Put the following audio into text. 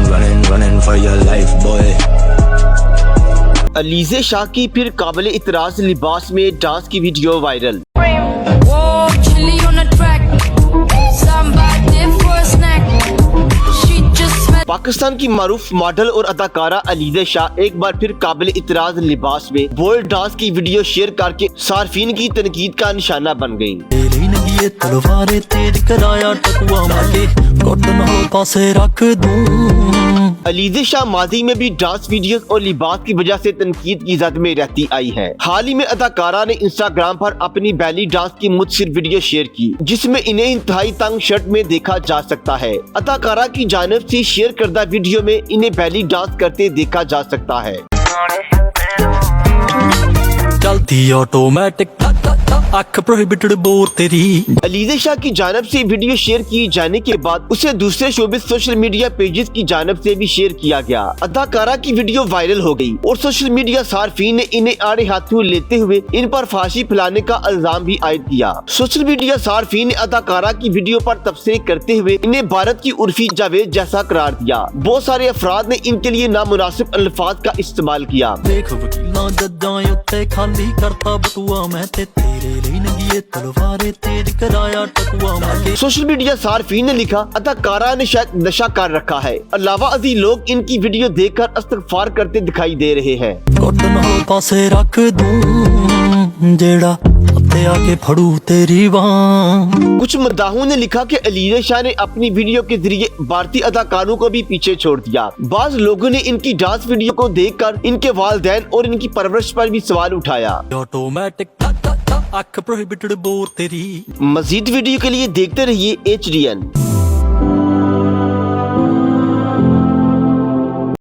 running for your life, boy. Alizeh Shah की फिर काबिल इतराज़ लिबास में डांस की वीडियो वायरल। पाकिस्तान की मारूफ मॉडल और अदाकारा अलीज़े शाह एक बार फिर काबिल इतराज़ लिबास में बोल्ड डांस की वीडियो शेयर करके सार्फिन की तनकीद का निशाना बन गयी। अलीज़े शाह माजी में भी डांस वीडियोस और लिबास की वजह से तनकीद की जद में रहती आई है। हाल ही में अदाकारा ने इंस्टाग्राम पर अपनी बैली डांस की मुतसिर वीडियो शेयर की, जिसमें इन्हें इंतहाई तंग शर्ट में देखा जा सकता है। अदाकारा की जानिब से शेयर करदा वीडियो में इन्हें बैली डांस करते देखा जा सकता है। चलती ऑटोमेटिक अख प्रोहिबिटेड बोर तेरी। अलीज़े शाह की जानिब से वीडियो शेयर किए जाने के बाद उसे दूसरे शोबिस सोशल मीडिया पेजेस की जानिब से भी शेयर किया गया। अदाकारा की वीडियो वायरल हो गई और सोशल मीडिया सार्फिन ने इन्हें आड़े हाथों लेते हुए इन पर फांसी फैलाने का इल्जाम भी आयद किया। सोशल मीडिया सार्फिन ने अदाकारा की वीडियो पर तबसरे करते हुए इन्हें भारत की उर्फी जावेद जैसा करार दिया। बहुत सारे अफराद ने इनके लिए नामुनासिब अल्फाज का इस्तेमाल किया। सोशल मीडिया सार्फिन ने लिखा, अदाकारा ने शायद नशा कर रखा है। अलावा अजी लोग इनकी वीडियो देखकर इस्तगफार करते दिखाई दे रहे हैं। पासे रख दूं जेड़ा आके फड़ू तेरी बांह। कुछ मदाहों ने लिखा कि अलीज़े शाह ने अपनी वीडियो के जरिए भारतीय अदाकारों को भी पीछे छोड़ दिया। बाज लोगों ने इनकी डांस वीडियो को देखकर इनके वालिदैन और इनकी परवरिश पर भी सवाल उठाया। ऑटोमेटिक अख प्रोहिबिटेड बोर तेरी। मजीद वीडियो के लिए देखते रहिए HDN।